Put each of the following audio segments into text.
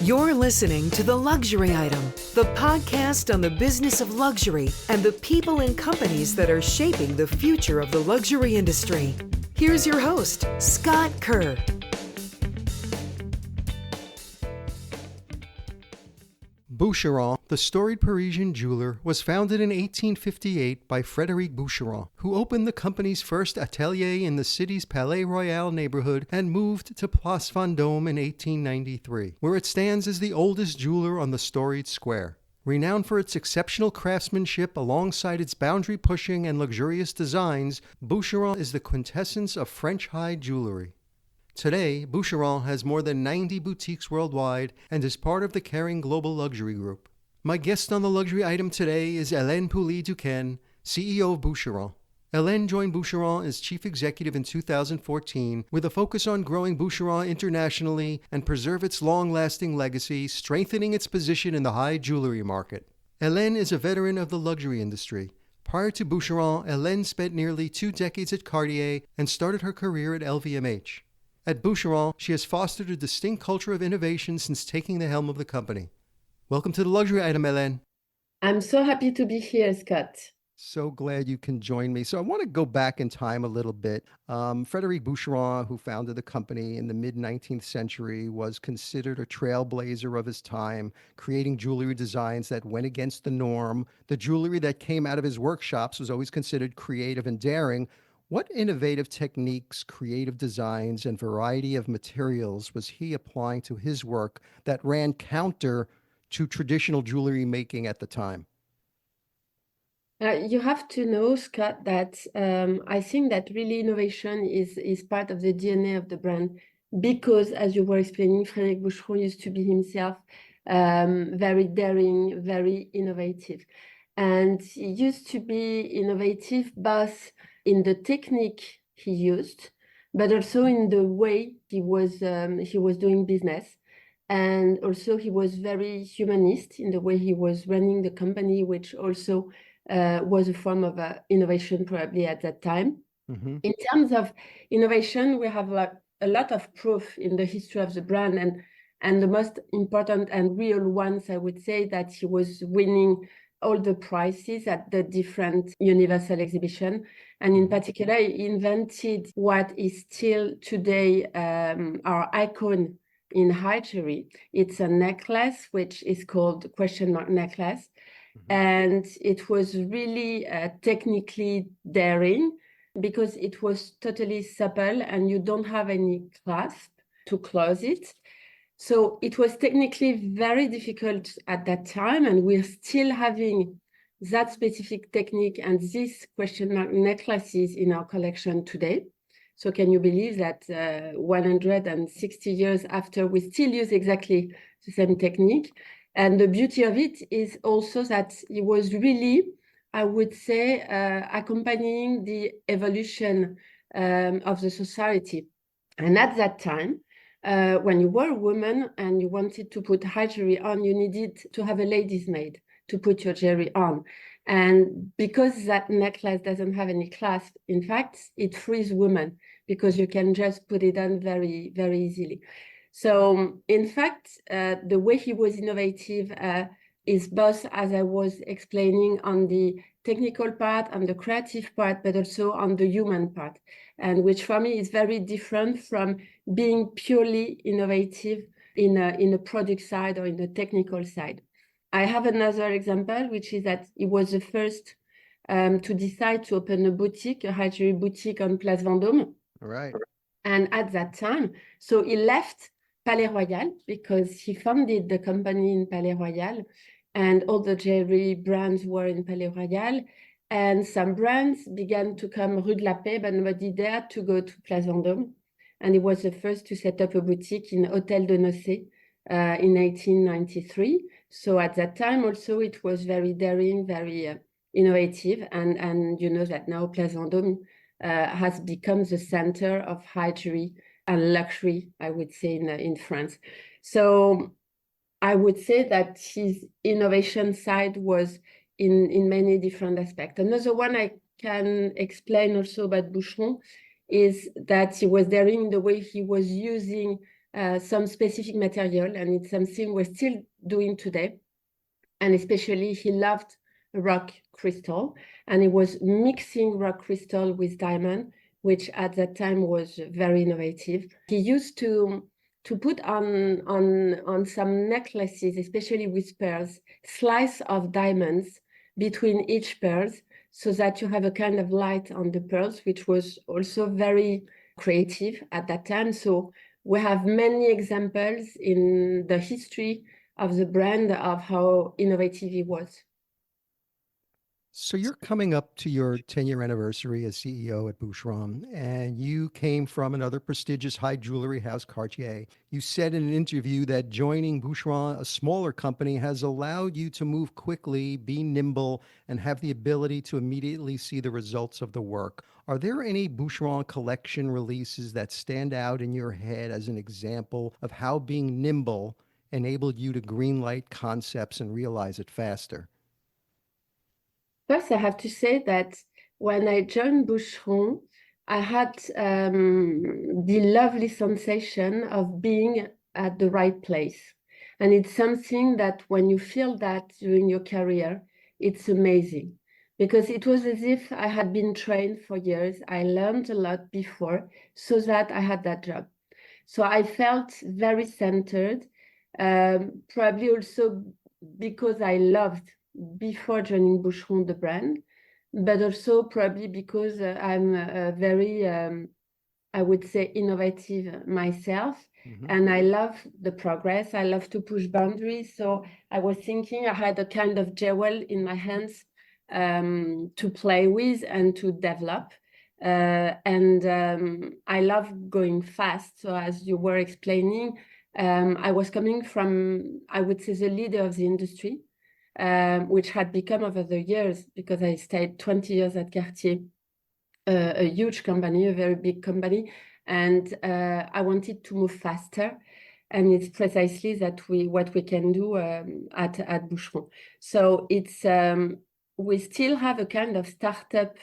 You're listening to The Luxury Item, the podcast on the business of luxury and the people and companies that are shaping the future of the luxury industry. Here's your host, Scott Kerr. Boucheron, the storied Parisian jeweler, was founded in 1858 by Frédéric Boucheron, who opened the company's first atelier in the city's Palais Royal neighborhood and moved to Place Vendôme in 1893, where it stands as the oldest jeweler on the storied square. Renowned for its exceptional craftsmanship alongside its boundary-pushing and luxurious designs, Boucheron is the quintessence of French high jewelry. Today, Boucheron has more than 90 boutiques worldwide and is part of the Kering Global Luxury Group. My guest on the luxury item today is Hélène Poulit-Duquesne, CEO of Boucheron. Hélène joined Boucheron as chief executive in 2014 with a focus on growing Boucheron internationally and preserve its long-lasting legacy, strengthening its position in the high jewelry market. Hélène is a veteran of the luxury industry. Prior to Boucheron, Hélène spent nearly 2 decades at Cartier and started her career at LVMH. At Boucheron, she has fostered a distinct culture of innovation since taking the helm of the company. Welcome to the Luxury Item, Hélène. I'm so happy to be here, Scott. So glad you can join me. So I want to go back in time a little bit. Frédéric Boucheron, who founded the company in the mid-19th century, was considered a trailblazer of his time, creating jewelry designs that went against the norm. The jewelry that came out of his workshops was always considered creative and daring. What innovative techniques, creative designs, and variety of materials was he applying to his work that ran counter to traditional jewelry making at the time? You have to know, Scott, that I think that really innovation is part of the DNA of the brand because, as you were explaining, Frédéric Boucheron used to be himself very daring, very innovative. And he used to be innovative both in the technique he used, but also in the way he was doing business. And also he was very humanist in the way he was running the company, which also was a form of innovation probably at that time. Mm-hmm. In terms of innovation, we have a lot of proof in the history of the brand, and the most important and real ones, I would say, that he was winning all the prizes at the different Universal exhibition. And in particular, he invented what is still today our icon in high jewelry. It's a necklace, which is called question mark necklace. Mm-hmm. And it was really technically daring because it was totally supple and you don't have any clasp to close it. So it was technically very difficult at that time, and we're still having that specific technique and these question mark necklaces in our collection today. So can you believe that 160 years after, we still use exactly the same technique? And the beauty of it is also that it was really, I would say, accompanying the evolution of the society. And at that time, when you were a woman and you wanted to put high jewelry on, you needed to have a lady's maid to put your jewelry on. And because that necklace doesn't have any clasp, in fact, it frees women because you can just put it on very, very easily. So, in fact, the way he was innovative is both, as I was explaining, on the technical part, on the creative part, but also on the human part, and which for me is very different from being purely innovative in a product side or in the technical side. I have another example, which is that he was the first to decide to open a boutique, a high jewelry boutique on Place Vendôme. All right. And at that time, so he left Palais Royal because he founded the company in Palais Royal, and all the jewelry brands were in Palais Royal. And some brands began to come Rue de la Paix, but nobody dared to go to Place Vendôme. And he was the first to set up a boutique in Hôtel de Nocé in 1893. So at that time also, it was very daring, very innovative. And you know that now Place Vendôme has become the center of high jewelry and luxury, I would say, in France. So I would say that his innovation side was in many different aspects. Another one I can explain also about Boucheron is that he was daring in the way he was using some specific material, and it's something we're still doing today. And especially he loved rock crystal, and he was mixing rock crystal with diamond, which at that time was very innovative. He used to put on some necklaces, especially with pearls, slice of diamonds between each pearls, so that you have a kind of light on the pearls, which was also very creative at that time. So we have many examples in the history of the brand of how innovative he was. So you're coming up to your 10-year anniversary as CEO at Boucheron, and you came from another prestigious high jewelry house, Cartier. You said in an interview that joining Boucheron, a smaller company, has allowed you to move quickly, be nimble, and have the ability to immediately see the results of the work. Are there any Boucheron collection releases that stand out in your head as an example of how being nimble enabled you to greenlight concepts and realize it faster? First, I have to say that when I joined Boucheron, I had the lovely sensation of being at the right place. And it's something that when you feel that during your career, it's amazing. Because it was as if I had been trained for years. I learned a lot before so that I had that job. So I felt very centered, probably also because I loved before joining Boucheron, the brand, but also probably because I'm very, I would say, innovative myself. Mm-hmm. And I love the progress. I love to push boundaries. So I was thinking I had a kind of jewel in my hands to play with and to develop. I love going fast. So as you were explaining, I was coming from, I would say, the leader of the industry. Which had become over the years, because I stayed 20 years at Cartier, a huge company, a very big company, and I wanted to move faster. And it's precisely what we can do at Boucheron. So it's we still have a kind of startup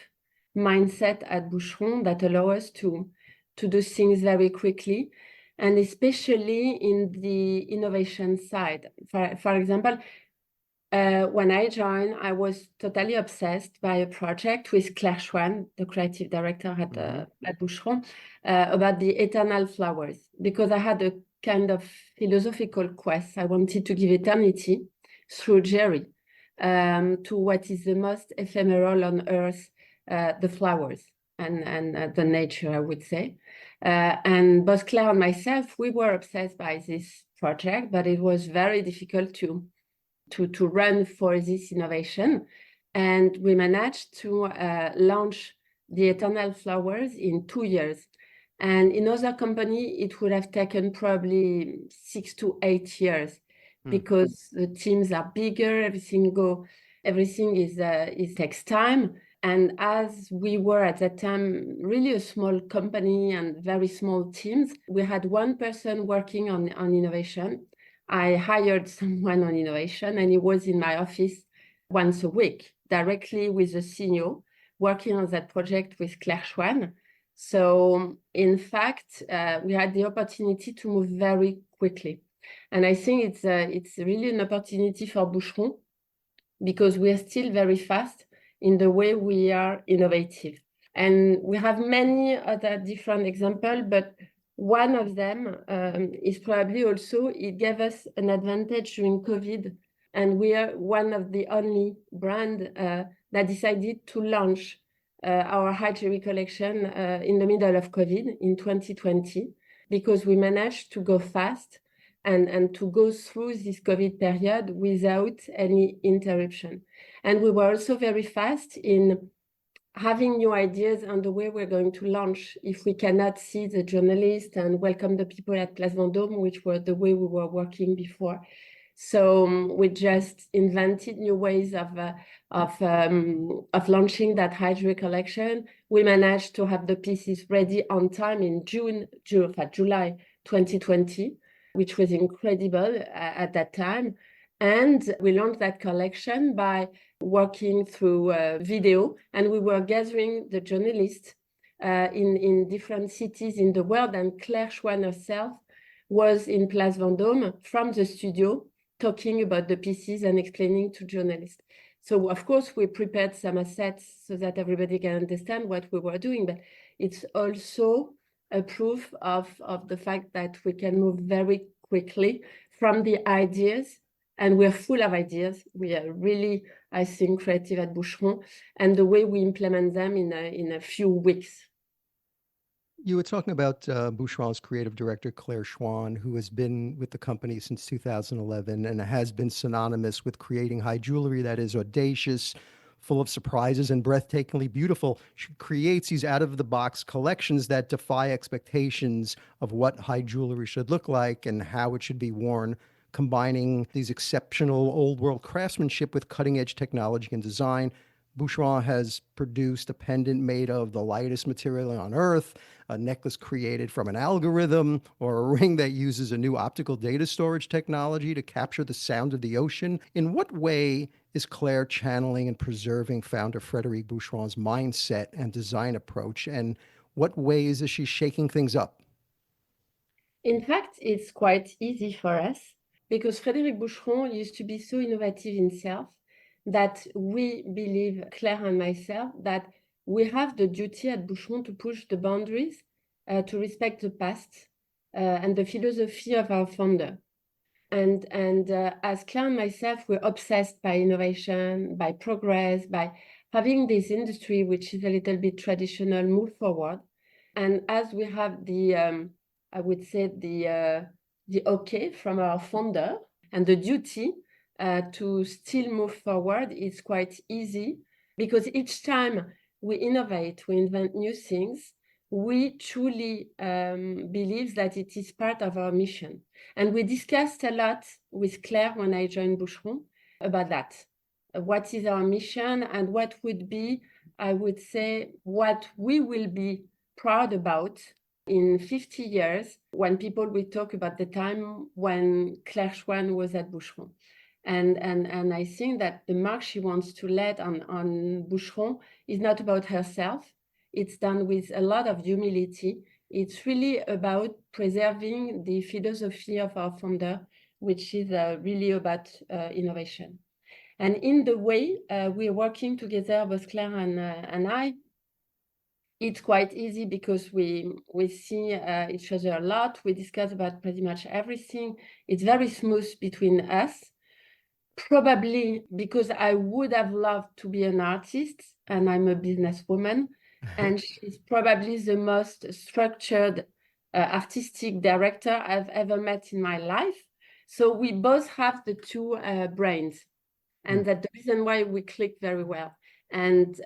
mindset at Boucheron that allow us to do things very quickly, and especially in the innovation side. For example, when I joined, I was totally obsessed by a project with Claire Choisne, the creative director at Boucheron, about the eternal flowers, because I had a kind of philosophical quest. I wanted to give eternity through jewelry to what is the most ephemeral on earth, the flowers and the nature, I would say. And both Claire and myself, we were obsessed by this project, but it was very difficult to run for this innovation. And we managed to launch the eternal flowers in 2 years. And in other company, it would have taken probably 6 to 8 years because the teams are bigger, everything is takes time. And as we were at that time really a small company and very small teams, we had one person working on innovation. I hired someone on innovation, and he was in my office once a week, directly with the CEO, working on that project with Claire Choisne. So in fact, we had the opportunity to move very quickly. And I think it's really an opportunity for Boucheron, because we are still very fast in the way we are innovative. And we have many other different examples, but one of them is probably also, it gave us an advantage during COVID. And we are one of the only brands that decided to launch our high jewelry collection in the middle of COVID in 2020, because we managed to go fast and to go through this COVID period without any interruption. And we were also very fast in having new ideas on the way we're going to launch if we cannot see the journalists and welcome the people at Place Vendôme, which were the way we were working before. So we just invented new ways of launching that high jewelry collection. We managed to have the pieces ready on time in July 2020, which was incredible at that time. And we launched that collection by working through video, and we were gathering the journalists in different cities in the world, and Claire Choisne herself was in Place Vendôme from the studio, talking about the pieces and explaining to journalists. So of course we prepared some assets so that everybody can understand what we were doing, but it's also a proof of the fact that we can move very quickly from the ideas, and we're full of ideas. We are really, I think, creative at Boucheron, and the way we implement them in a few weeks. You were talking about Boucheron's creative director, Claire Choisne, who has been with the company since 2011 and has been synonymous with creating high jewelry that is audacious, full of surprises, and breathtakingly beautiful. She creates these out-of-the-box collections that defy expectations of what high jewelry should look like and how it should be worn, combining these exceptional old-world craftsmanship with cutting-edge technology and design. Boucheron has produced a pendant made of the lightest material on earth, a necklace created from an algorithm, or a ring that uses a new optical data storage technology to capture the sound of the ocean. In what way is Claire channeling and preserving founder Frédéric Boucheron's mindset and design approach? And what ways is she shaking things up? In fact, it's quite easy for us because Frédéric Boucheron used to be so innovative himself that we believe, Claire and myself, that we have the duty at Boucheron to push the boundaries, to respect the past and the philosophy of our founder. And as Claire and myself, we're obsessed by innovation, by progress, by having this industry, which is a little bit traditional, move forward. And as we have the, I would say, the okay from our founder and the duty to still move forward, is quite easy because each time we innovate, we invent new things, we truly believe that it is part of our mission. And we discussed a lot with Claire when I joined Boucheron about that. What is our mission and what would be, I would say, what we will be proud about in 50 years when people will talk about the time when Claire Choisne was at Boucheron. And I think that the mark she wants to let on Boucheron is not about herself. It's done with a lot of humility. It's really about preserving the philosophy of our founder, which is really about innovation. And in the way we're working together, both Claire and I, it's quite easy because we see each other a lot. We discuss about pretty much everything. It's very smooth between us. Probably because I would have loved to be an artist and I'm a businesswoman. And she's probably the most structured artistic director I've ever met in my life. So we both have the two brains. And that's the reason why we click very well. And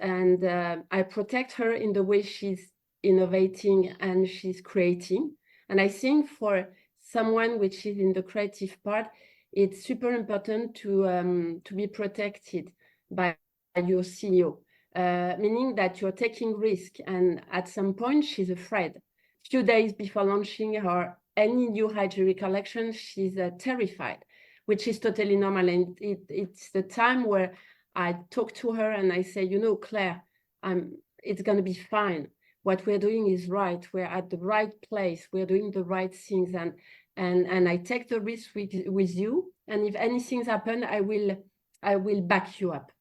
I protect her in the way she's innovating and she's creating. And I think for someone which is in the creative part, it's super important to be protected by your CEO, meaning that you're taking risk. And at some point, she's afraid. A few days before launching her any new high jewelry collection, she's terrified, which is totally normal. And it's the time where I talk to her and I say, you know, Claire, it's going to be fine. What we're doing is right. We're at the right place. We're doing the right things. And I take the risk with you. And if anything happens, I will back you up.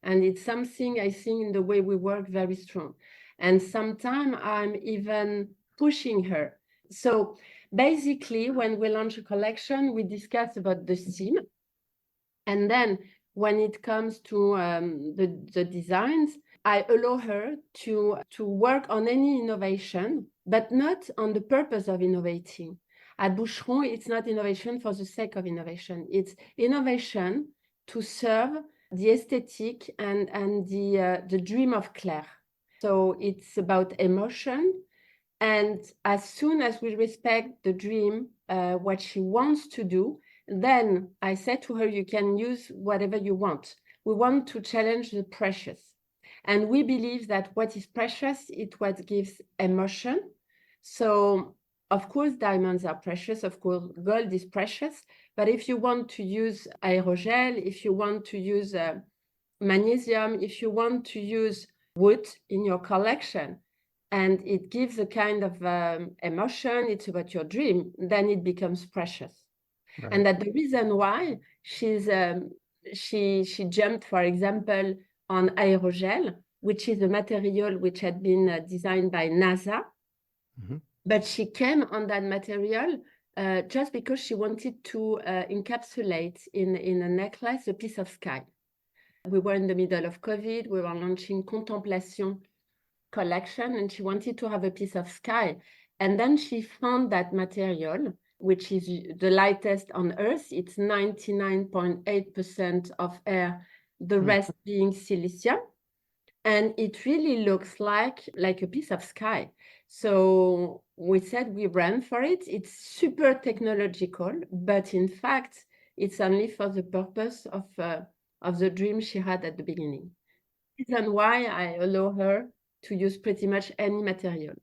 And it's something I think in the way we work very strong. And sometimes I'm even pushing her. So basically, when we launch a collection, we discuss about the theme. And then when it comes to the designs, I allow her to work on any innovation, but not on the purpose of innovating. At Boucheron, it's not innovation for the sake of innovation. It's innovation to serve the aesthetic and the dream of Claire. So it's about emotion. And as soon as we respect the dream, what she wants to do, then I said to her, you can use whatever you want. We want to challenge the precious. And we believe that what is precious is what gives emotion. So, of course, diamonds are precious. Of course, gold is precious. But if you want to use aerogel, if you want to use magnesium, if you want to use wood in your collection, and it gives a kind of emotion, it's about your dream, then it becomes precious. Right. And that the reason why she jumped, for example, on aerogel, which is a material which had been designed by NASA, but she came on that material just because she wanted to encapsulate in a necklace a piece of sky. We were in the middle of COVID, we were launching Contemplation collection, and she wanted to have a piece of sky. And then she found that material, which is the lightest on Earth. It's 99.8% of air, the rest being silicium. And it really looks like a piece of sky. So we said we ran for it. It's super technological, but in fact, it's only for the purpose of the dream she had at the beginning. Reason why I allow her to use pretty much any material.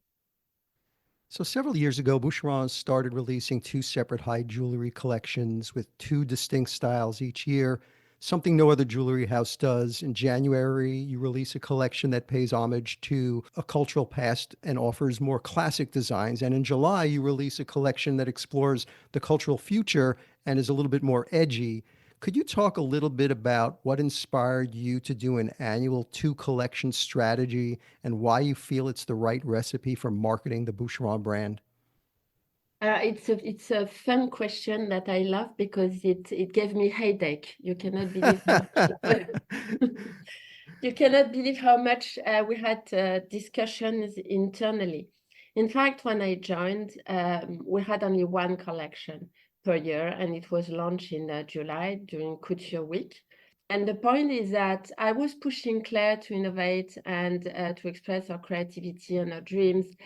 So several years ago, Boucheron started releasing 2 separate high jewelry collections with 2 distinct styles each year, something no other jewelry house does. In January, you release a collection that pays homage to a cultural past and offers more classic designs. And in July, you release a collection that explores the cultural future and is a little bit more edgy. Could you talk a little bit about what inspired you to do an annual 2 collection strategy and why you feel it's the right recipe for marketing the Boucheron brand? It's a fun question that I love because it gave me headache. You cannot believe how you cannot believe how much we had discussions internally. In fact, when I joined, we had only 1 collection per year, and it was launched in July during Couture Week. And the point is that I was pushing Claire to innovate and to express her creativity and her dreams.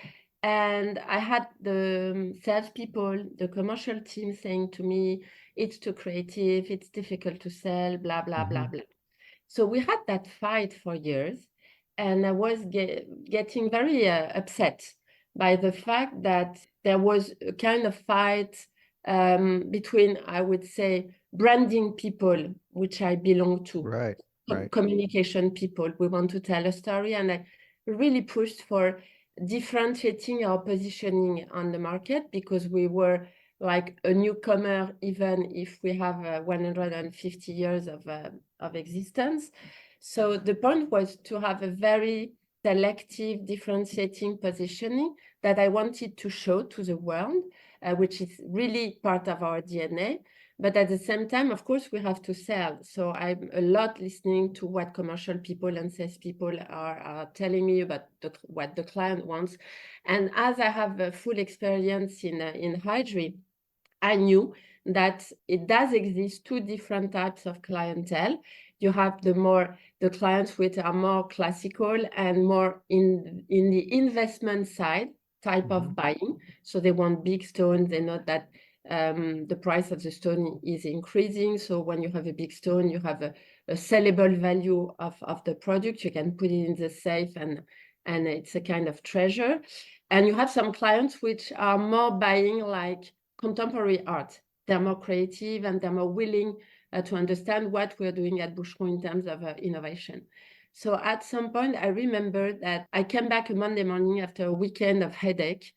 And I had the salespeople, the commercial team saying to me, it's too creative, it's difficult to sell, blah, blah, blah, blah. So we had that fight for years. And I was getting very upset by the fact that there was a kind of fight between, I would say, branding people, which I belong to. Right. Communication people. We want to tell a story. And I really pushed for differentiating our positioning on the market because we were like a newcomer, even if we have 150 years of existence. So the point was to have a very selective, differentiating positioning that I wanted to show to the world, which is really part of our DNA. But at the same time, of course, we have to sell. So I'm a lot listening to what commercial people and sales people are telling me about what the client wants. And as I have a full experience in Hydri, I knew that it does exist 2 different types of clientele. You have the clients which are more classical and more in the investment side type of buying. So they want big stones. They know that the price of the stone is increasing. So when you have a big stone, you have a sellable value of the product. You can put it in the safe and it's a kind of treasure. And you have some clients which are more buying like contemporary art. They're more creative and they're more willing to understand what we're doing at Boucheron in terms of innovation. So at some point, I remember that I came back a Monday morning after a weekend of headache,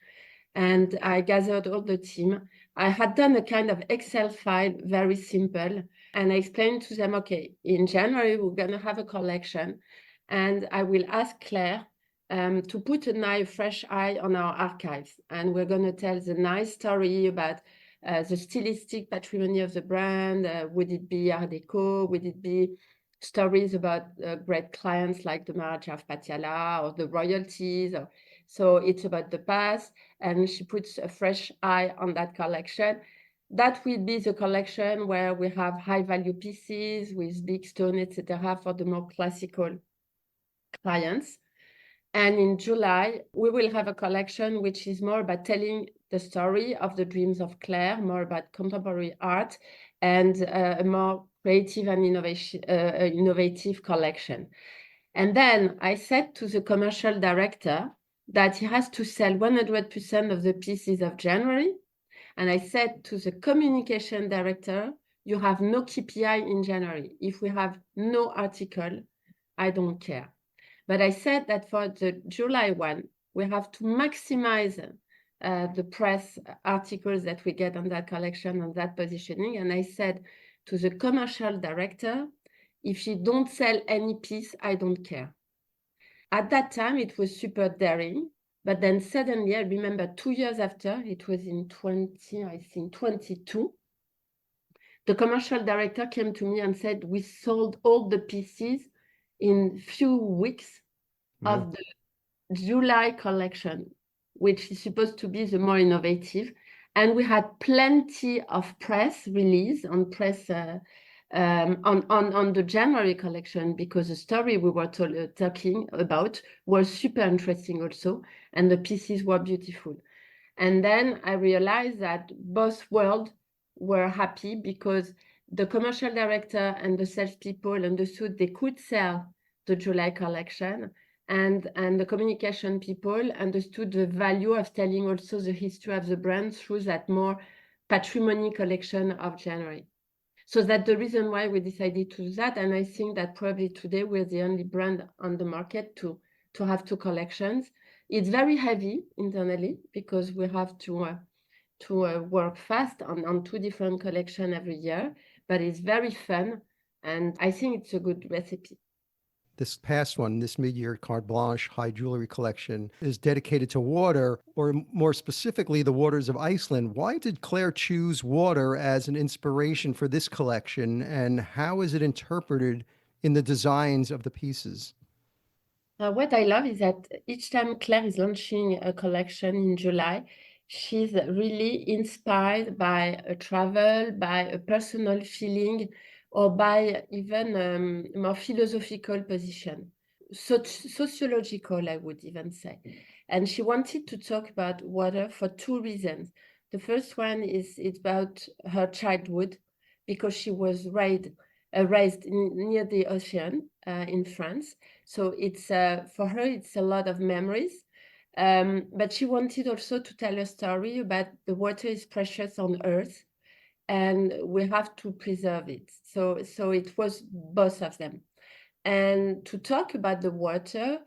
and I gathered all the team. I had done a kind of Excel file, very simple, and I explained to them, okay, in January, we're going to have a collection, and I will ask Claire to put a fresh eye on our archives, and we're going to tell the nice story about the stylistic patrimony of the brand. Would it be Art Deco? Would it be stories about great clients like the Maharaja of Patiala or the royalties? So it's about the past, and she puts a fresh eye on that collection. That will be the collection where we have high value pieces with big stone, etc., for the more classical clients. And in July, we will have a collection which is more about telling the story of the dreams of Claire, more about contemporary art, and a more creative and innovative collection. And then I said to the commercial director that he has to sell 100% of the pieces of January. And I said to the communication director, you have no KPI in January. If we have no article, I don't care. But I said that for the July one, We have to maximize the press articles that we get on that collection, on that positioning. And I said to the commercial director, if you don't sell any piece, I don't care. At that time, it was super daring. But then suddenly, I remember 2 years after, it was in 22, the commercial director came to me and said, we sold all the pieces in few weeks of the July collection, which is supposed to be the more innovative. And we had plenty of press release on press on the January collection, because the story we were talking about was super interesting also, and the pieces were beautiful. And then I realized that both worlds were happy, because the commercial director and the salespeople understood they could sell the July collection, and the communication people understood the value of telling also the history of the brand through that more patrimony collection of January. So that's the reason why we decided to do that. And I think that probably today we're the only brand on the market to have two collections. It's very heavy internally, because we have to work fast on two different collections every year, but it's very fun. And I think it's a good recipe. This past one, this mid-year Carte Blanche high jewelry collection, is dedicated to water, or more specifically, the waters of Iceland. Why did Claire choose water as an inspiration for this collection, and how is it interpreted in the designs of the pieces? What I love is that each time Claire is launching a collection in July, she's really inspired by a travel, by a personal feeling, or by even more philosophical position, sociological, I would even say. And she wanted to talk about water for two reasons. The first one is it's about her childhood, because she was raised near the ocean in France. So it's for her, it's a lot of memories. But she wanted also to tell a story about the water is precious on Earth, and we have to preserve it. So it was both of them. And to talk about the water,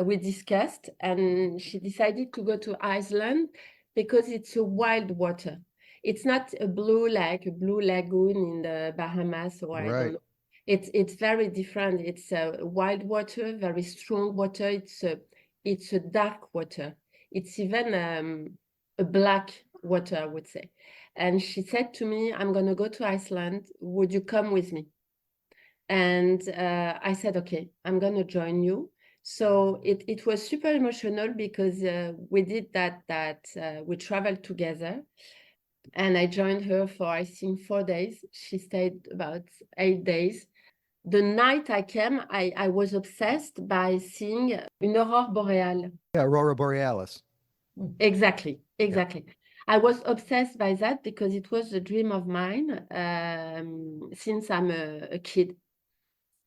we discussed, and she decided to go to Iceland because it's a wild water. It's not a blue lagoon in the Bahamas, or I don't know. It's very different. It's a wild water, very strong water. It's a dark water. It's even a black water, I would say. And she said to me, I'm going to go to Iceland. Would you come with me? And I said, okay, I'm going to join you. So it was super emotional, because we did that we traveled together. And I joined her for, I think, 4 days. She stayed about 8 days. The night I came, I was obsessed by seeing an aurora boreal. Yeah, Aurora Borealis. Exactly. Yeah. I was obsessed by that, because it was a dream of mine since I'm a kid.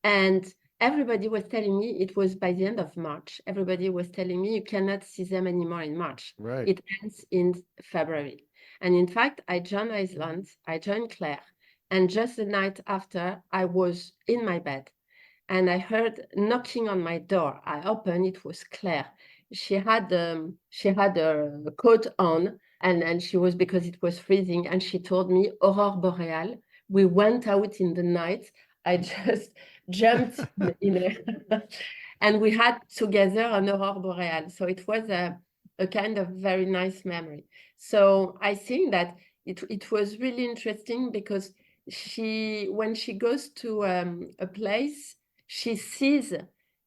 And everybody was telling me it was by the end of March. Everybody was telling me you cannot see them anymore in March. Right. It ends in February. And in fact, I joined Iceland, I joined Claire. And just the night after, I was in my bed, and I heard knocking on my door. I opened, it was Claire. She had a coat on, and she was, because it was freezing, and she told me, Aurora Boreal. We went out in the night. I just jumped in and we had together an Aurora Boreal. So it was a kind of very nice memory. So I think that it was really interesting, because when she goes to a place, she sees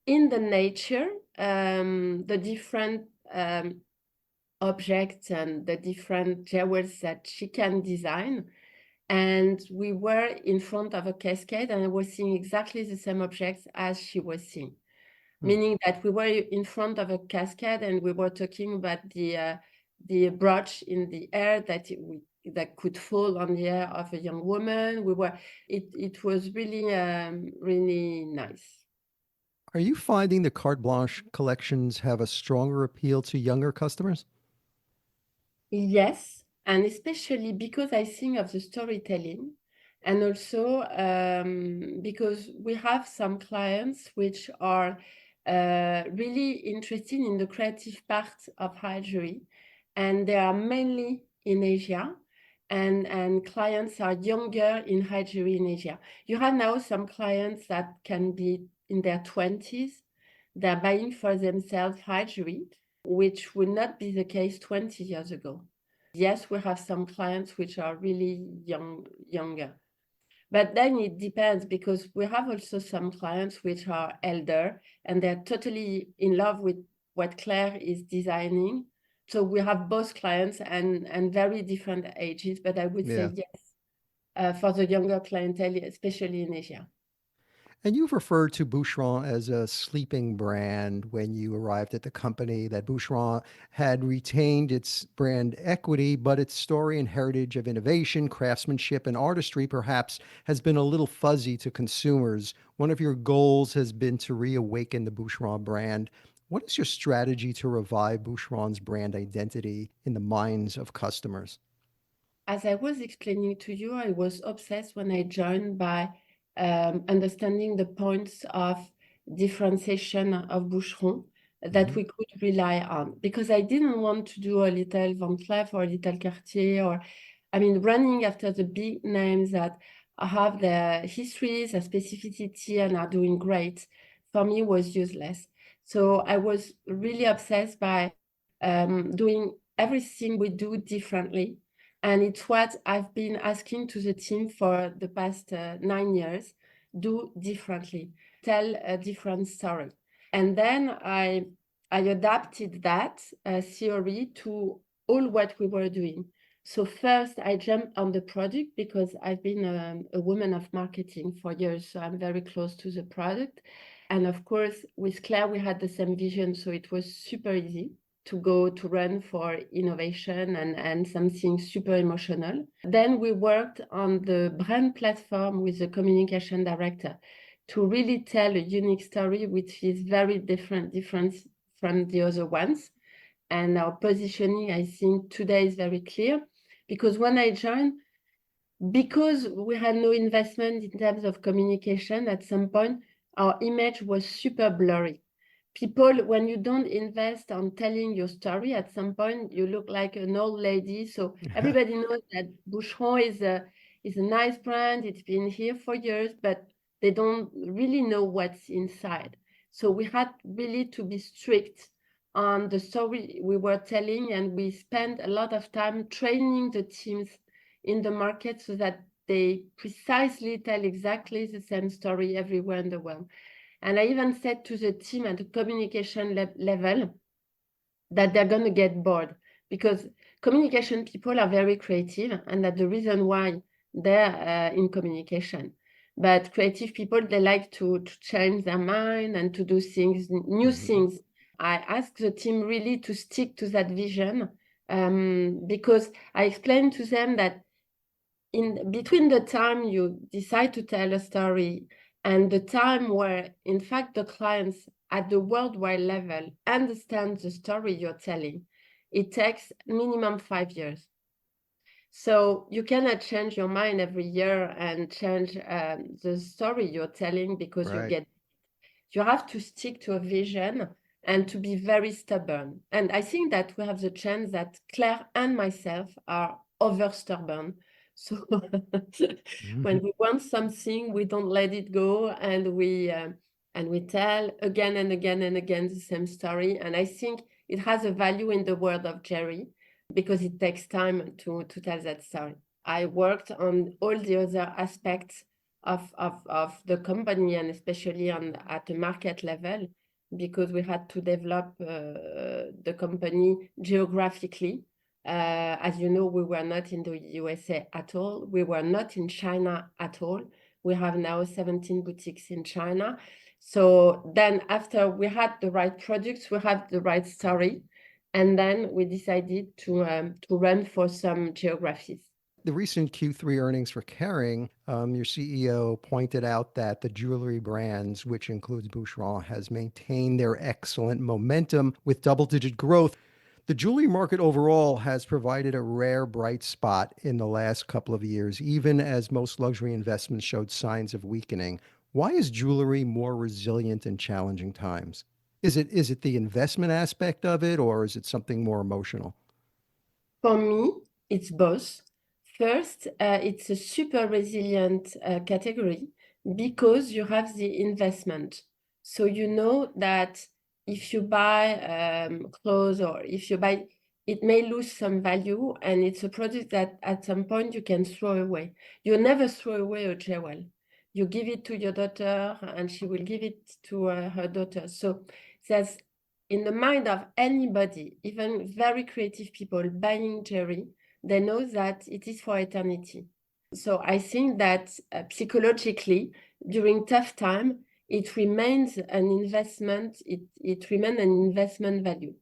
in the nature the different objects and the different jewels that she can design. And we were in front of a cascade, and I was seeing exactly the same objects as she was seeing. Meaning that we were in front of a cascade, and we were talking about the brooch in the air that could fall on the hair of a young woman. It was really, really nice. Are you finding the Carte Blanche collections have a stronger appeal to younger customers? Yes, and especially because I think of the storytelling, and also because we have some clients which are really interested in the creative part of high jewelry, and they are mainly in Asia, and clients are younger in high jewelry in Asia. You have now some clients that can be in their 20s. They're buying for themselves high jewelry, which would not be the case 20 years ago. Yes, we have some clients which are really younger. But then it depends, because we have also some clients which are elder and they're totally in love with what Claire is designing. So we have both clients and very different ages, but I would say yes, for the younger clientele, especially in Asia. And you've referred to Boucheron as a sleeping brand when you arrived at the company, that Boucheron had retained its brand equity, but its story and heritage of innovation, craftsmanship, and artistry perhaps has been a little fuzzy to consumers. One of your goals has been to reawaken the Boucheron brand. What is your strategy to revive Boucheron's brand identity in the minds of customers? As I was explaining to you, I was obsessed when I joined by understanding the points of differentiation of Boucheron that we could rely on, because I didn't want to do a little Van Cleef or a little Cartier, or, I mean, running after the big names that have their histories, their specificity, and are doing great, for me was useless. So I was really obsessed by doing everything we do differently. And it's what I've been asking to the team for the past 9 years: do differently, tell a different story. And then I adapted that theory to all what we were doing. So first, I jumped on the product, because I've been a woman of marketing for years, so I'm very close to the product. And of course, with Claire, we had the same vision, so it was super easy to go to run for innovation and something super emotional. Then we worked on the brand platform with the communication director to really tell a unique story, which is very different from the other ones. And our positioning, I think, today is very clear, because when I joined, because we had no investment in terms of communication, at some point, our image was super blurry. People, when you don't invest on telling your story, at some point you look like an old lady. So everybody knows that Boucheron is a nice brand. It's been here for years, but they don't really know what's inside. So we had really to be strict on the story we were telling, and we spent a lot of time training the teams in the market so that they precisely tell exactly the same story everywhere in the world. And I even said to the team at the communication level that they're going to get bored, because communication people are very creative, and that's the reason why they're in communication. But creative people, they like to change their mind and to do things, new things. I asked the team really to stick to that vision, because I explained to them that in between the time you decide to tell a story and the time where, in fact, the clients at the worldwide level understand the story you're telling, it takes minimum 5 years. So you cannot change your mind every year and change the story you're telling because you have to stick to a vision and to be very stubborn. And I think that we have the chance that Claire and myself are over stubborn. So when we want something, we don't let it go, and we tell again and again and again the same story. And I think it has a value in the world of Jerry, because it takes time to tell that story. I worked on all the other aspects of the company, and especially at the market level, because we had to develop the company geographically. As you know, we were not in the USA at all. We were not in China at all. We have now 17 boutiques in China. So then after we had the right products, we had the right story, and then we decided to run for some geographies. The recent Q3 earnings for Kering, your CEO pointed out that the jewelry brands, which includes Boucheron, has maintained their excellent momentum with double-digit growth. The jewelry market overall has provided a rare bright spot in the last couple of years, even as most luxury investments showed signs of weakening. Why is jewelry more resilient in challenging times? Is it the investment aspect of it, or is it something more emotional? For me, it's both. First, it's a super resilient category because you have the investment. So you know that if you buy clothes or if you buy, it may lose some value, and it's a product that at some point you can throw away. You never throw away a jewel. You give it to your daughter and she will give it to her daughter. So there's in the mind of anybody, even very creative people buying jewelry, they know that it is for eternity. So I think that psychologically, during tough time, it remains an investment. It remains an investment value,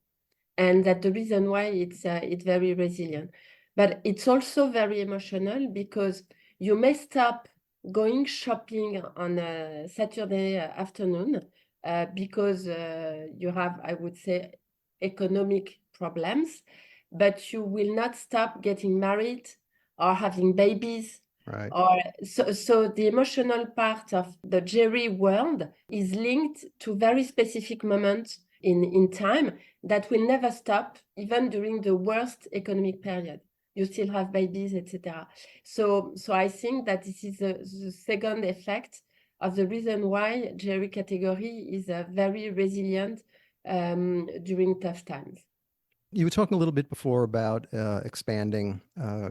and that's the reason why it's very resilient. But it's also very emotional because you may stop going shopping on a Saturday afternoon because you have, I would say, economic problems, but you will not stop getting married or having babies. Right. Or so the emotional part of the jewelry world is linked to very specific moments in time that will never stop, even during the worst economic period. You still have babies, etc. So I think that this is the second effect of the reason why jewelry category is very resilient during tough times. You were talking a little bit before about expanding,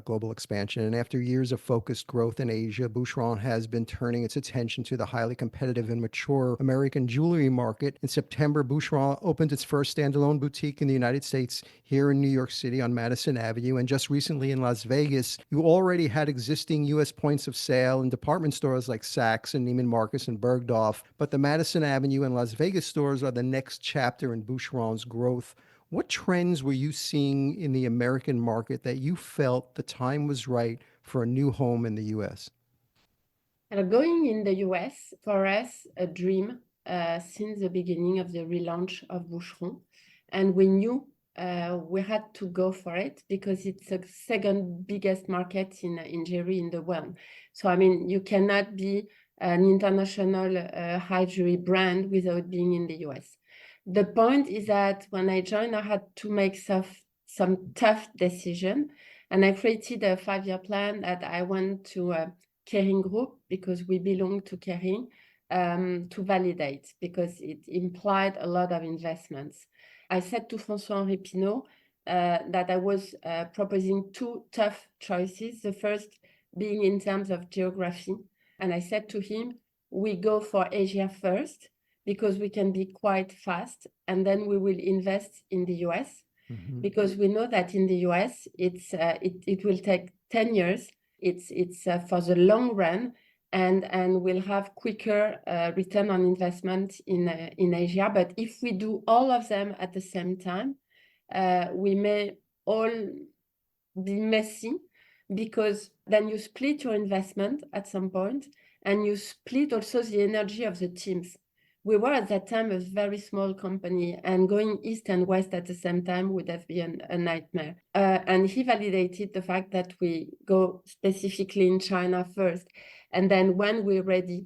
global expansion. And after years of focused growth in Asia, Boucheron has been turning its attention to the highly competitive and mature American jewelry market. In September, Boucheron opened its first standalone boutique in the United States here in New York City on Madison Avenue. And just recently in Las Vegas, you already had existing U.S. points of sale in department stores like Saks and Neiman Marcus and Bergdorf. But the Madison Avenue and Las Vegas stores are the next chapter in Boucheron's growth. What trends were you seeing in the American market that you felt the time was right for a new home in the U.S.? Going in the US, for us, a dream since the beginning of the relaunch of Boucheron. And we knew we had to go for it because it's the second biggest market in jewelry in the world. So, I mean, you cannot be an international high jewelry brand without being in the US. The point is that when I joined, I had to make some tough decision, and I created a 5-year plan that I went to Kering Group, because we belong to Kering, to validate, because it implied a lot of investments. I said to François-Henri Pinault that I was proposing 2 tough choices, the first being in terms of geography. And I said to him, we go for Asia first, because we can be quite fast, and then we will invest in the US, because we know that in the US, it will take 10 years. It's for the long run, and we'll have quicker return on investment in Asia. But if we do all of them at the same time, we may all be messy, because then you split your investment at some point, and you split also the energy of the teams. We were at that time a very small company, and going east and west at the same time would have been a nightmare. And he validated the fact that we go specifically in China first. And then when we're ready,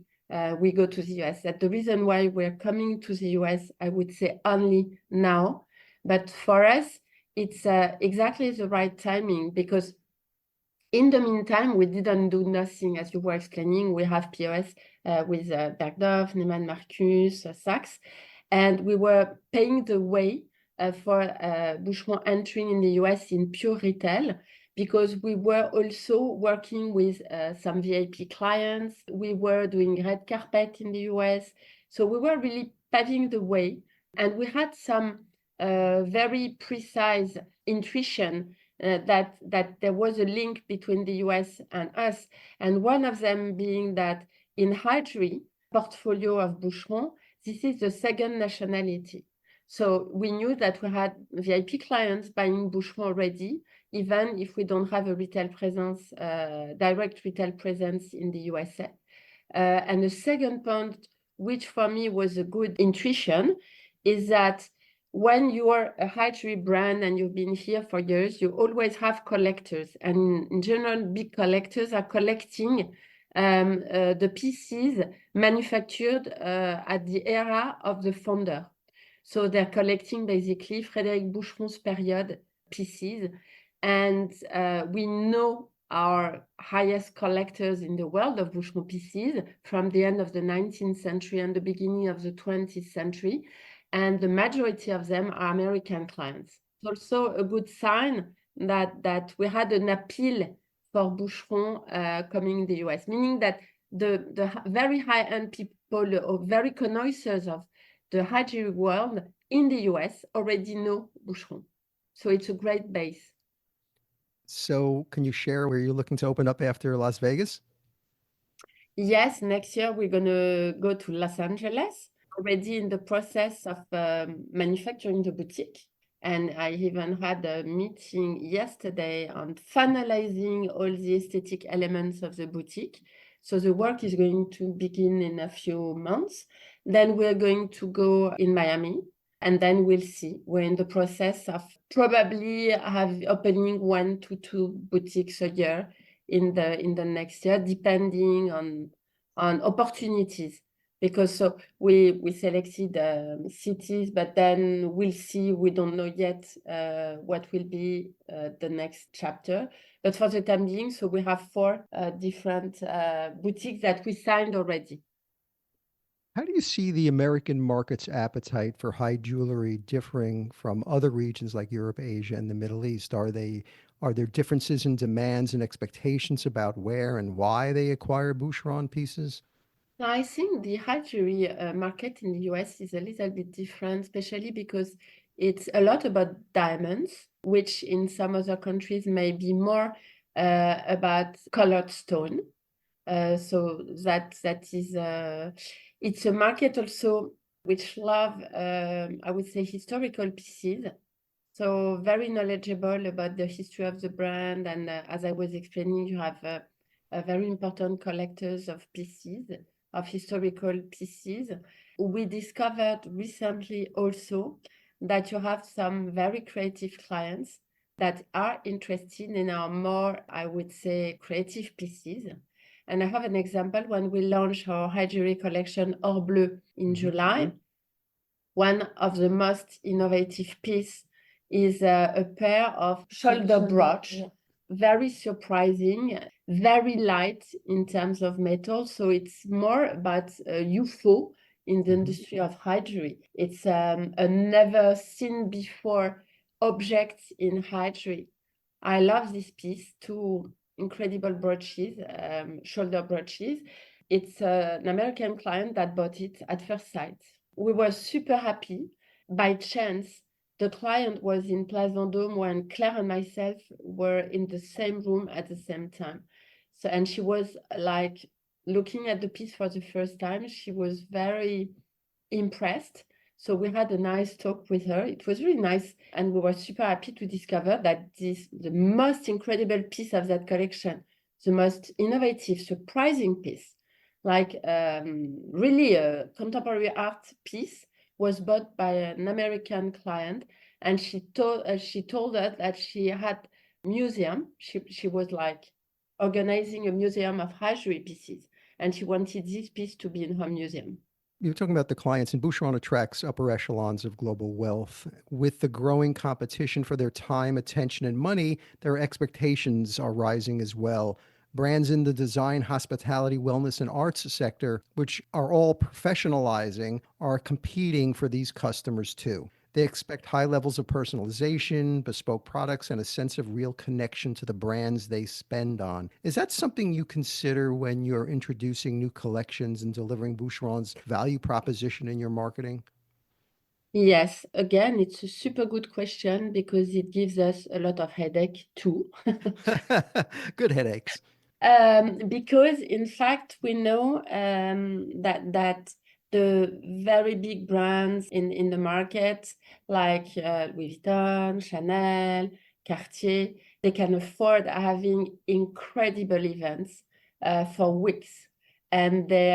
we go to the US. That's the reason why we're coming to the US, I would say, only now. But for us, it's exactly the right timing, because in the meantime, we didn't do nothing, as you were explaining. We have POS with Bergdorf, Neiman Marcus, Saks, and we were paving the way for Boucheron entering in the US in pure retail, because we were also working with some VIP clients. We were doing red carpet in the US. So we were really paving the way, and we had some very precise intuition that there was a link between the US and us, and one of them being that in high jewelry portfolio of Boucheron, this is the second nationality. So we knew that we had VIP clients buying Boucheron already, even if we don't have a retail presence, direct retail presence in the USA. And the second point, which for me was a good intuition, is that when you are a high jewelry brand and you've been here for years, you always have collectors. And in general, big collectors are collecting the pieces manufactured at the era of the founder. So they're collecting basically Frédéric Boucheron's period pieces. And we know our highest collectors in the world of Boucheron pieces from the end of the 19th century and the beginning of the 20th century. And the majority of them are American clients. It's also a good sign that we had an appeal for Boucheron coming in the US, meaning that the very high-end people or very connoisseurs of the high jewelry world in the US already know Boucheron. So it's a great base. So can you share where you're looking to open up after Las Vegas? Yes, next year we're going to go to Los Angeles, already in the process of manufacturing the boutique. And I even had a meeting yesterday on finalizing all the aesthetic elements of the boutique. So the work is going to begin in a few months. Then we're going to go in Miami, and then we'll see. We're in the process of probably opening 1 to 2 boutiques a year in the next year, depending on opportunities. Because so we selected cities, but then we'll see. We don't know yet what will be the next chapter. But for the time being, so we have 4 different boutiques that we signed already. How do you see the American market's appetite for high jewelry differing from other regions like Europe, Asia, and the Middle East? Are there differences in demands and expectations about where and why they acquire Boucheron pieces? I think the high jewelry market in the US is a little bit different, especially because it's a lot about diamonds, which in some other countries may be more about colored stone. So that is it's a market also which love I would say historical pieces. So very knowledgeable about the history of the brand, and as I was explaining, you have a very important collectors of pieces, of historical pieces. We discovered recently also that you have some very creative clients that are interested in our more, I would say, creative pieces. And I have an example when we launched our high jewelry collection Or Bleu in July. One of the most innovative pieces is a pair of shoulder brooch, very surprising, very light in terms of metal. So it's more about UFO in the industry of high jewelry. It's a never seen before object in high jewelry. I love this piece, 2 incredible brooches, shoulder brooches. It's an American client that bought it at first sight. We were super happy. By chance, the client was in Place Vendôme when Claire and myself were in the same room at the same time. So, and she was like looking at the piece for the first time. She was very impressed. So we had a nice talk with her. It was really nice. And we were super happy to discover that the most incredible piece of that collection, the most innovative, surprising piece, like really a contemporary art piece, was bought by an American client. And she told us that she had museum. She was like organizing a museum of high jewelry pieces. And she wanted this piece to be in her museum. You're talking about the clients, and Boucheron attracts upper echelons of global wealth. With the growing competition for their time, attention, and money, their expectations are rising as well. Brands in the design, hospitality, wellness, and arts sector, which are all professionalizing, are competing for these customers too. They expect high levels of personalization, bespoke products, and a sense of real connection to the brands they spend on. Is that something you consider when you're introducing new collections and delivering Boucheron's value proposition in your marketing? Yes, again, it's a super good question because it gives us a lot of headache too. Good headaches. Because in fact, we know that the very big brands in the market, like Louis Vuitton, Chanel, Cartier, they can afford having incredible events for weeks. And they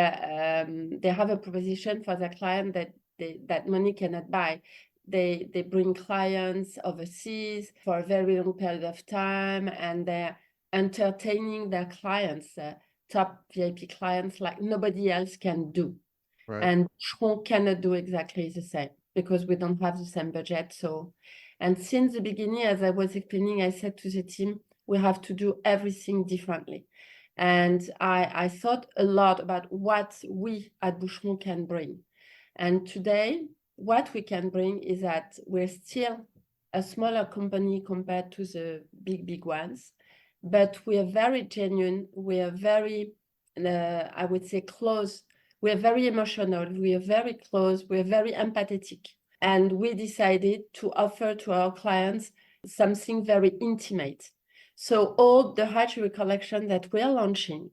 have a proposition for their client that money cannot buy. They bring clients overseas for a very long period of time, and they're entertaining their clients, top VIP clients, like nobody else can do. Right. And Boucheron cannot do exactly the same. because we don't have the same budget. So, and since the beginning, as I was explaining, I said to the team, we have to do everything differently. And I thought a lot about what we at Boucheron can bring. And today, what we can bring is that we're still a smaller company compared to the big ones, but we are very genuine. We are very, I would say, close. We are very emotional. We are very close. We are very empathetic. And we decided to offer to our clients something very intimate. So all the hatchery collection that we're launching,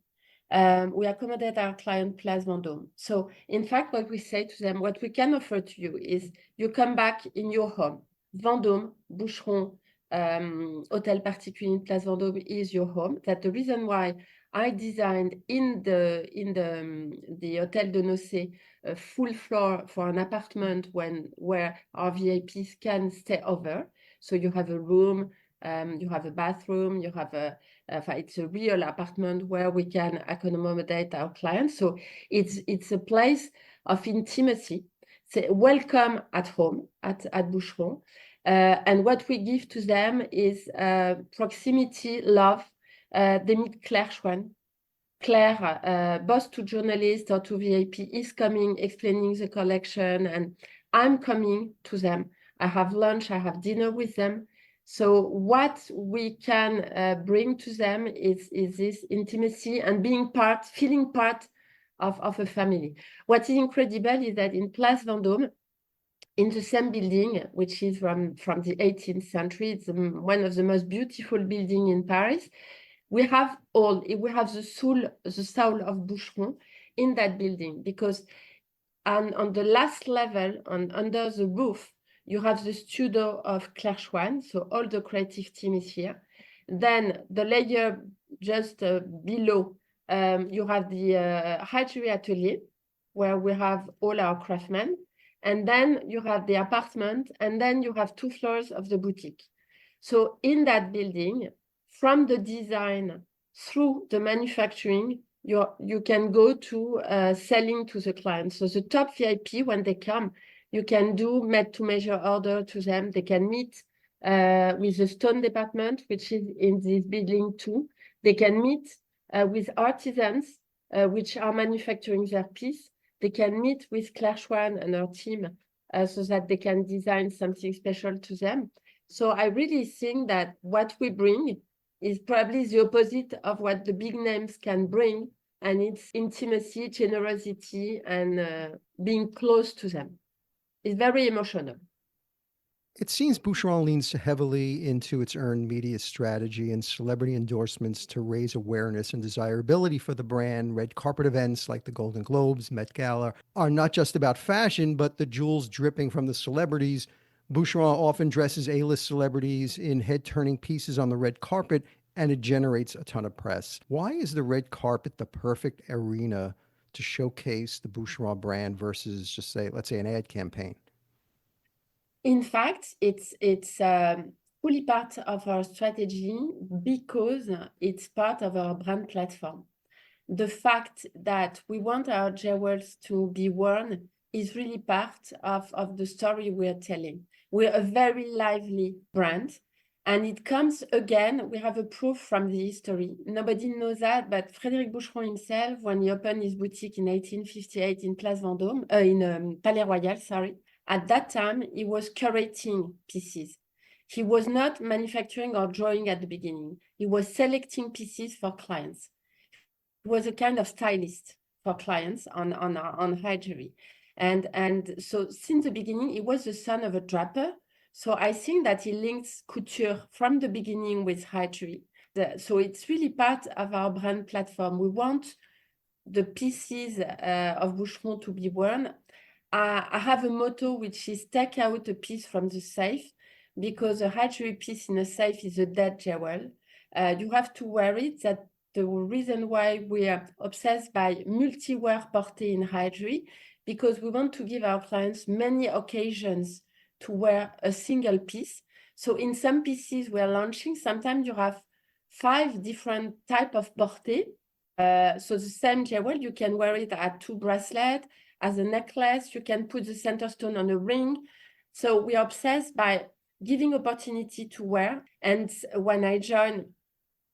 we accommodate our client Place Vendôme. So in fact, what we say to them, what we can offer to you is you come back in your home. Vendôme, Boucheron, Hôtel Particulier Place Vendôme is your home. That's the reason why I designed in the Hôtel de Nocé a full floor for an apartment where our VIPs can stay over. So you have a room, you have a bathroom, you have it's a real apartment where we can accommodate our clients. So it's a place of intimacy. So welcome at home at Boucheron. And what we give to them is proximity, love. They meet Claire Choisne. Claire, both to journalists or to VIP, is coming, explaining the collection, and I'm coming to them. I have lunch, I have dinner with them. So what we can bring to them is this intimacy and feeling part of a family. What is incredible is that in Place Vendôme, in the same building, which is from the 18th century, it's one of the most beautiful buildings in Paris. We have the soul of Boucheron in that building, because on the last level, under the roof, you have the studio of Claire Choisne, so all the creative team is here. Then the layer just below, you have the hatchery atelier, where we have all our craftsmen. And then you have the apartment, and then you have 2 floors of the boutique. So in that building, from the design through the manufacturing, you can go to selling to the client. So the top VIP, when they come, you can do made-to-measure order to them. They can meet with the stone department, which is in this building too. They can meet with artisans, which are manufacturing their piece. They can meet with Claire Choisne and her team so that they can design something special to them. So I really think that what we bring is probably the opposite of what the big names can bring, and it's intimacy, generosity, and being close to them. It's very emotional. It seems Boucheron leans heavily into its earned media strategy and celebrity endorsements to raise awareness and desirability for the brand. Red carpet events like the Golden Globes, Met Gala are not just about fashion, but the jewels dripping from the celebrities. Boucheron often dresses A-list celebrities in head-turning pieces on the red carpet, and it generates a ton of press. Why is the red carpet the perfect arena to showcase the Boucheron brand versus, just say, let's say, an ad campaign? In fact, it's fully part of our strategy because it's part of our brand platform. The fact that we want our jewels to be worn is really part of the story we're telling. We're a very lively brand, and it comes again, we have a proof from the history. Nobody knows that, but Frédéric Boucheron himself, when he opened his boutique in 1858 in Place Vendôme, in Palais Royal, sorry, at that time, he was curating pieces. He was not manufacturing or drawing at the beginning. He was selecting pieces for clients. He was a kind of stylist for clients on hatchery. And so since the beginning, he was the son of a draper. So I think that he links couture from the beginning with hatchery. So it's really part of our brand platform. We want the pieces of Boucheron to be worn. I have a motto, which is take out a piece from the safe, because a hatchery piece in a safe is a dead jewel. You have to wear it. That's the reason why we are obsessed by multi-wear portée in hatchery, because we want to give our clients many occasions to wear a single piece. So in some pieces we're launching, sometimes you have 5 different types of portée. So the same jewel, you can wear it at 2 bracelets, as a necklace. You can put the center stone on a ring. So we are obsessed by giving opportunity to wear. And when I joined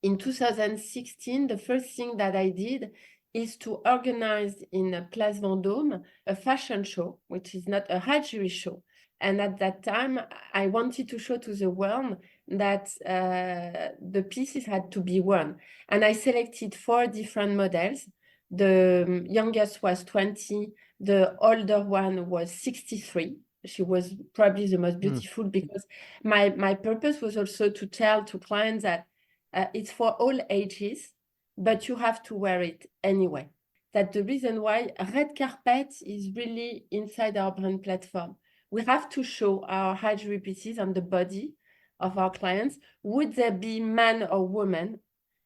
in 2016, the first thing that I did is to organize in Place Vendôme a fashion show, which is not a high show. And at that time, I wanted to show to the world that the pieces had to be worn. And I selected 4 different models. The youngest was 20, the older one was 63. She was probably the most beautiful because my purpose was also to tell to clients that it's for all ages, but you have to wear it anyway. That's the reason why red carpet is really inside our brand platform. We have to show our high jewelry pieces on the body of our clients. Would they be man or woman?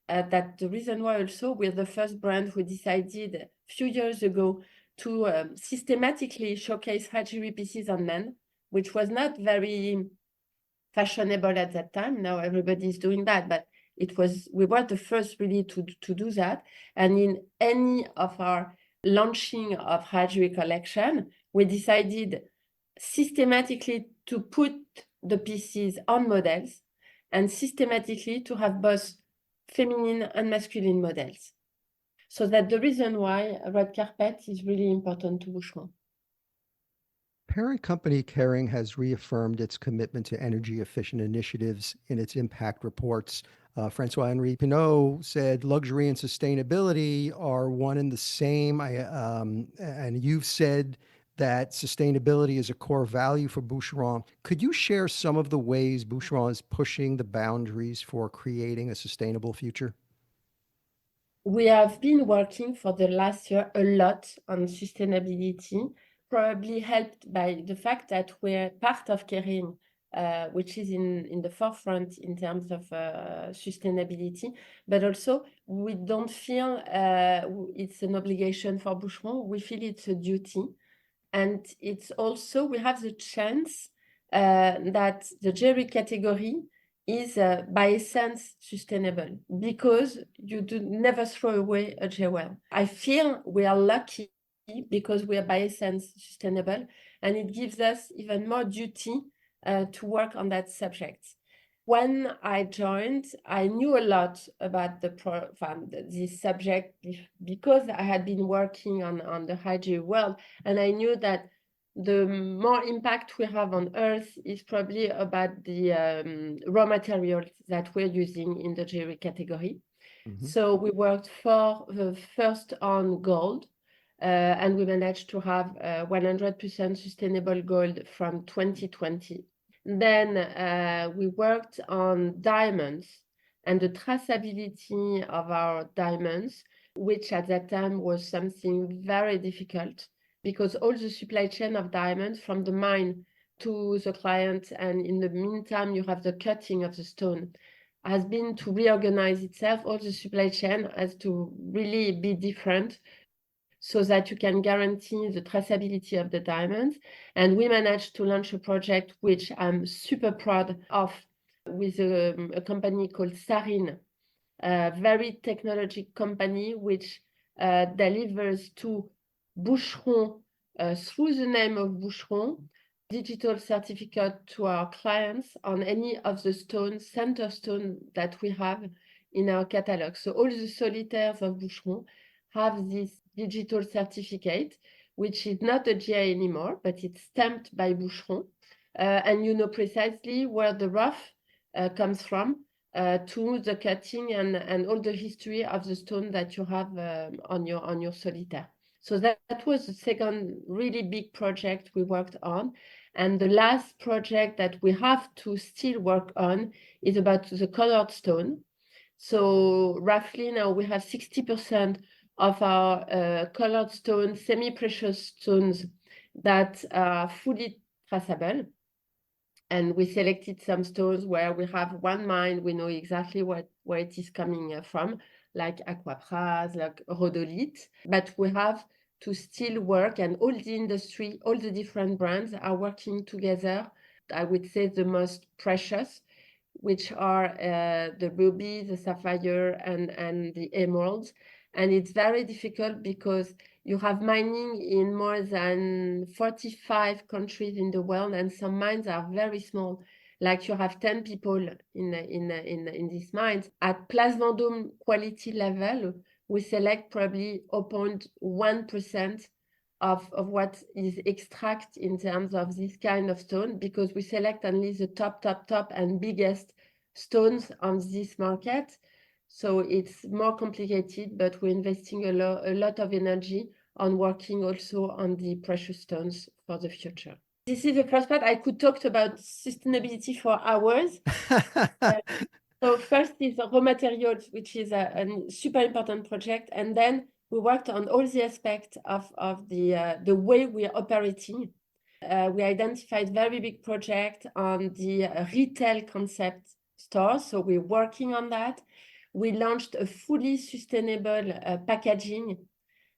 That's the reason why also we're the first brand who decided a few years ago to systematically showcase high jewelry pieces on men, which was not very fashionable at that time. Now everybody is doing that, but we were the first really to do that. And in any of our launching of high jewelry collection, we decided systematically to put the pieces on models and systematically to have both feminine and masculine models. So that's the reason why red carpet is really important to Boucheron. Parent company Kering has reaffirmed its commitment to energy efficient initiatives in its impact reports. Francois-Henri Pinault said luxury and sustainability are one and the same. And you've said that sustainability is a core value for Boucheron. Could you share some of the ways Boucheron is pushing the boundaries for creating a sustainable future? We have been working for the last year a lot on sustainability, probably helped by the fact that we're part of Kering, which is in the forefront in terms of sustainability, but also we don't feel it's an obligation for Boucheron. We feel it's a duty. And it's also, we have the chance that the jewelry category is by essence sustainable because you do never throw away a jewel. I feel we are lucky because we are by essence sustainable, and it gives us even more duty to work on that subject. When I joined, I knew a lot about this subject because I had been working on the high jewelry world, and I knew that the more impact we have on Earth is probably about the raw materials that we're using in the jewelry category. Mm-hmm. So we worked first on gold, and we managed to have 100% sustainable gold from 2020. Then we worked on diamonds and the traceability of our diamonds, which at that time was something very difficult because all the supply chain of diamonds from the mine to the client, and in the meantime, you have the cutting of the stone, has been to reorganize itself. All the supply chain has to really be different so that you can guarantee the traceability of the diamonds. And we managed to launch a project which I'm super proud of with a company called Sarin, a very technology company which delivers to Boucheron through the name of Boucheron digital certificate to our clients on any of the stones, center stone that we have in our catalog. So all the solitaires of Boucheron have this digital certificate, which is not a GI anymore, but it's stamped by Boucheron. And you know precisely where the rough comes from to the cutting and all the history of the stone that you have on your solitaire. So that was the second really big project we worked on. And the last project that we have to still work on is about the colored stone. So roughly now we have 60% of our colored stones, semi-precious stones that are fully traceable. And we selected some stones where we have one mine, we know exactly where it is coming from, like aquapras, like rhodolite. But we have to still work, and all the industry, all the different brands are working together. I would say the most precious, which are the ruby, the sapphire, and the emeralds. And it's very difficult because You have mining in more than 45 countries in the world, and some mines are very small. Like you have 10 people in these mines. At Place Vendôme quality level, we select probably 0.1% of what is extract in terms of this kind of stone, because we select only the top and biggest stones on this market. So it's more complicated, but we're investing a lot of energy on working also on the precious stones for the future. This is the first part. I could talk about sustainability for hours. So first is raw materials, which is a super important project. And then we worked on all the aspects of the way we are operating. We identified very big project on the retail concept store. So we're working on that. We launched a fully sustainable packaging.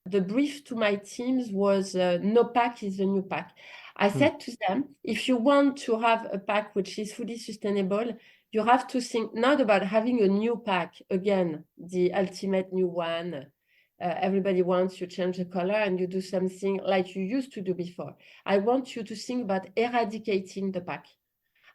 The brief to my teams was no pack is the new pack. I said to them, if you want to have a pack which is fully sustainable, you have to think not about having a new pack, again, the ultimate new one. Everybody wants you change the color and you do something like you used to do before. I want you to think about eradicating the pack.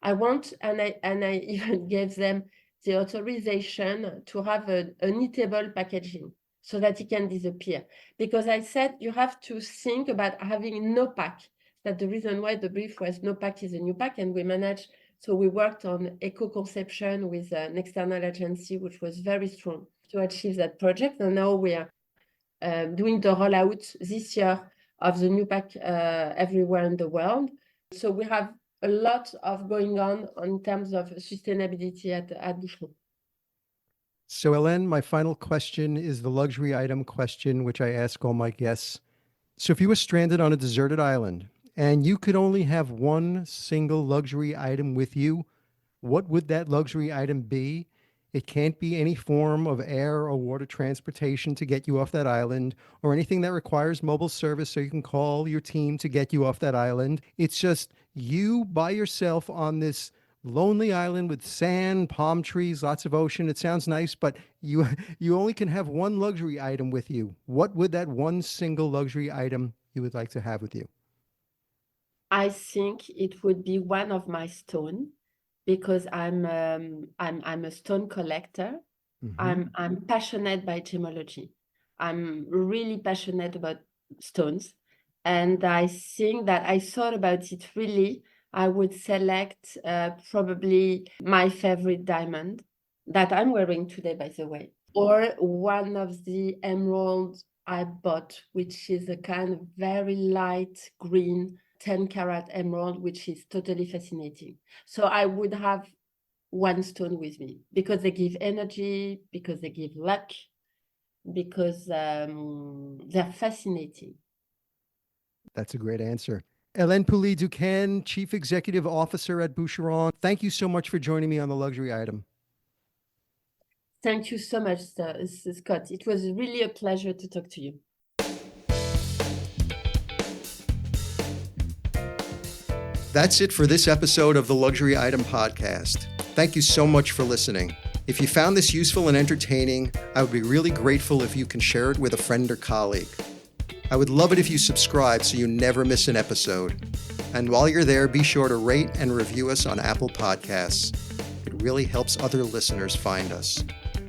I want, and I even gave them the authorization to have an eatable packaging so that it can disappear. Because I said you have to think about having no pack. That's the reason why the brief was no pack is a new pack, and we managed. So we worked on eco-conception with an external agency, which was very strong to achieve that project. And now we are doing the rollout this year of the new pack everywhere in the world. So we have a lot of going on in terms of sustainability at Boucheron. So, Hélène, my final question is the luxury item question, which I ask all my guests. So if you were stranded on a deserted island and you could only have one single luxury item with you, what would that luxury item be? It can't be any form of air or water transportation to get you off that island, or anything that requires mobile service so you can call your team to get you off that island. It's just you by yourself on this lonely island with sand, palm trees, lots of ocean. It sounds nice, but you only can have one luxury item with you. What would that one single luxury item you would like to have with you? I think it would be one of my stone, because I'm a stone collector. Mm-hmm. I'm passionate by gemology. I'm really passionate about stones, and I think that I thought about it really. I would select probably my favorite diamond that I'm wearing today, by the way, or one of the emeralds I bought, which is a kind of very light green 10-carat emerald, which is totally fascinating. So I would have one stone with me because they give energy, because they give luck, because they're fascinating. That's a great answer. Hélène Poulit-Duquesne, Chief Executive Officer at Boucheron. Thank you so much for joining me on the luxury item. Thank you so much, Scott. It was really a pleasure to talk to you. That's it for this episode of the Luxury Item Podcast. Thank you so much for listening. If you found this useful and entertaining, I would be really grateful if you can share it with a friend or colleague. I would love it if you subscribe so you never miss an episode. And while you're there, be sure to rate and review us on Apple Podcasts. It really helps other listeners find us.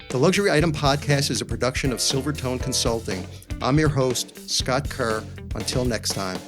The Luxury Item Podcast is a production of Silvertone Consulting. I'm your host, Scott Kerr. Until next time.